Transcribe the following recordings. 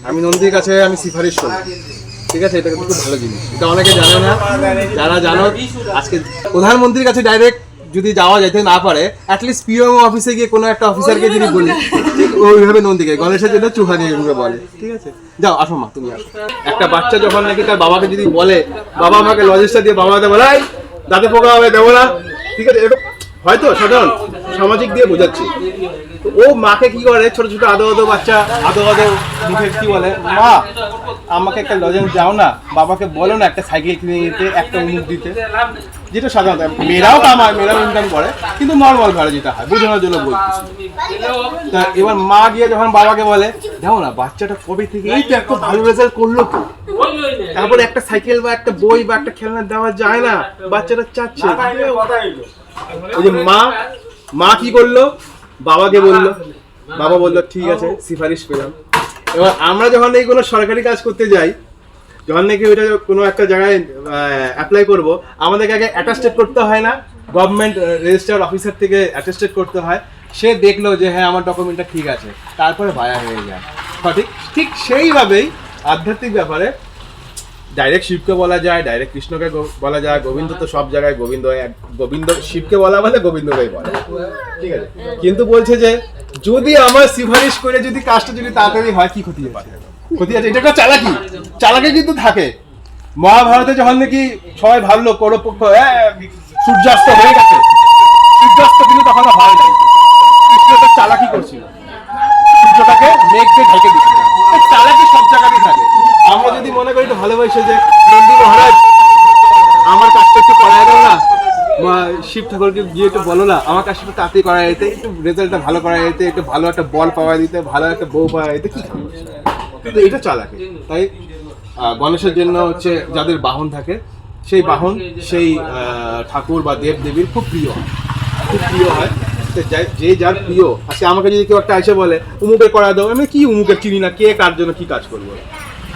আমি নন্দীর কাছে আমি সিফারিশ করি, ঠিক আছে? এটা কিন্তু খুব ভালো জিনিস, এটা অনেকে জানে না। যারা জানো, আজকে প্রধানমন্ত্রীর কাছে ডাইরেক্ট যদি যাওয়া যেতে না পারে, অ্যাটলিস্ট পিএমও অফিসে গিয়ে কোনো একটা অফিসারকে যদি বলি, ঠিক ওইভাবে নন্দীকে গণেশের জন্য চুহা দিয়ে বলে, ঠিক আছে? যাও, আসো মা, তুমি আসো। একটা বাচ্চা যখন নাকি তার বাবাকে যদি বলে, বাবা আমাকে লজেসটা দিয়ে বাবাকে বলাই দাঁতে পোকা হবে দেবো না, ঠিক আছে? এরকম হয়তো সাধারণ সামাজিক দিয়ে বোঝাচ্ছি। ও মাকে কি করে, ছোট ছোট আদো আদো বাচ্চা আদো আদো মুখে কি বলে, মা আমাকে একটা লজেন্স দাও না, বাবাকে বলো না একটা সাইকেল কিনে দিতে, একটা উমুক দিতে, যেটা সাধারণত মেয়েরাও কামায়, মেয়েরাও ইনকাম করে, কিন্তু নর্মাল ঘরে যেটা হয় বোঝানোর জন্য বলতেছি। তা এবার মা গিয়ে যখন বাবাকে বলে, দেখো না বাচ্চাটা কবে থেকে এই তো একটা ভালো রেজাল্ট করলো, তারপরে একটা সাইকেল বা একটা বই বা একটা খেলনা দেওয়া যায় না, বাচ্চাটা চাচ্ছে। ওই যে মা কি করলো, বাবাকে বললো, বাবা বললো ঠিক আছে সিফারিশ পেলাম। এবার আমরা যখন এই কোনো সরকারি কাজ করতে যাই, যখন নাকি ওইটা কোনো একটা জায়গায় অ্যাপ্লাই করব, আমাদেরকে আগে অ্যাটাস্টেড করতে হয় না, গভর্নমেন্ট রেজিস্টার্ড অফিসার থেকে অ্যাটাস্টেড করতে হয়। সে দেখলো যে হ্যাঁ আমার ডকুমেন্টটা ঠিক আছে, তারপরে বায়া হয়ে যায়। সঠিক, ঠিক সেইভাবেই আধ্যাত্মিক ব্যাপারে ডাইরেক্ট শিবকে বলা যায়, ডাইরেক্ট কৃষ্ণকে বলা যায়, গোবিন্দ তো সব জায়গায় গোবিন্দ, গোবিন্দ শিবকে বলা বলে গোবিন্দকেই বলে, ঠিক আছে? কিন্তু বলছে যে যদি আমার সিফারিশ করে যদি কাজটা যদি তাড়াতাড়ি হয়, কি ক্ষতি পারে? ক্ষতি আছে, এটা একটা চালাকি কিন্তু থাকে। মহাভারতে যখন নাকি সবাই ভাবলো কৌরবপক্ষ সূর্যাস্ত হয়ে গেছে, সূর্যাস্ত কিন্তু তখন হয় নাই, কৃষ্ণ তো চালাকি করছিল, সূর্যটাকে মেঘ দিয়ে ঢেকে দিচ্ছিল। চালাকি সব জায়গাতেই থাকে। আমরা যদি মনে করি একটু ভালোবাসে যে নন্দী মহারাজ আমার কাজটা একটু করায় দাও না, শিব ঠাকুরকে গিয়ে একটু বলো না আমার কাজটা একটু তাড়াতাড়ি করা যেতে, একটু রেজাল্টটা ভালো করা যেতে, একটু ভালো একটা বল পাওয়া দিতে, ভালো একটা বউ পাওয়া যেতে, কি কিন্তু এটা চালাকি। তাই গণেশের জন্য হচ্ছে যাদের বাহন থাকে, সেই বাহন সেই ঠাকুর বা দেব দেবীর খুব প্রিয় হয়। যে যার প্রিয়, আজকে আমাকে যদি কেউ একটা এসে বলে উমুকের করা দাও, আমি কি উমুকের চিনি না, কে কার জন্য কি কাজ করবো,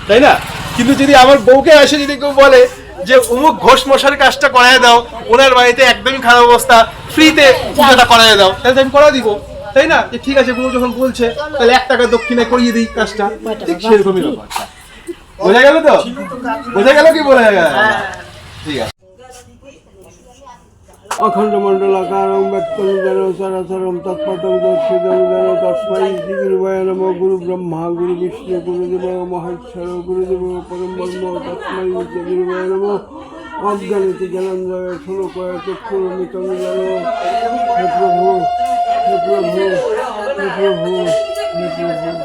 তাই না? কিন্তু যদি আমার বউকে এসে যদি কেউ বলে যে উমুক ঘোষ মশার কাজটা করায় দাও, ওনার বাড়িতে একদমই খারাপ অবস্থা, ফ্রিতে পূজাটা করায় দাও, তাহলে আমি করা দিব, তাই না? যে ঠিক আছে বউ যখন বলছে তাহলে 1 টাকা দক্ষিণায় করিয়ে দিই কাজটা, ঠিক সেরকমই ব্যাপারটা। বোঝা গেল তো? বোঝা গেল কি বোঝা গেল? ঠিক আছে। অখণ্ড মণ্ডলাকারং ব্যক্তং যেন চরাচরং তৎপদং দর্শিতং যেন তস্मै শ্রী গুরুবায় নমঃ। গুরু ব্রহ্মা গুরু বিষ্ণু গুরুদেব মহেশ্বর গুরুদেব পরম ব্রহ্ম তস্मै শ্রী গুরুবায় নমঃ। অজ্ঞানিতি জ্ঞানঞ্জয় শ্লোকয় চক্ষুরমিতং যেন। হে প্রভু হে প্রভু হে প্রভু হে প্রভু।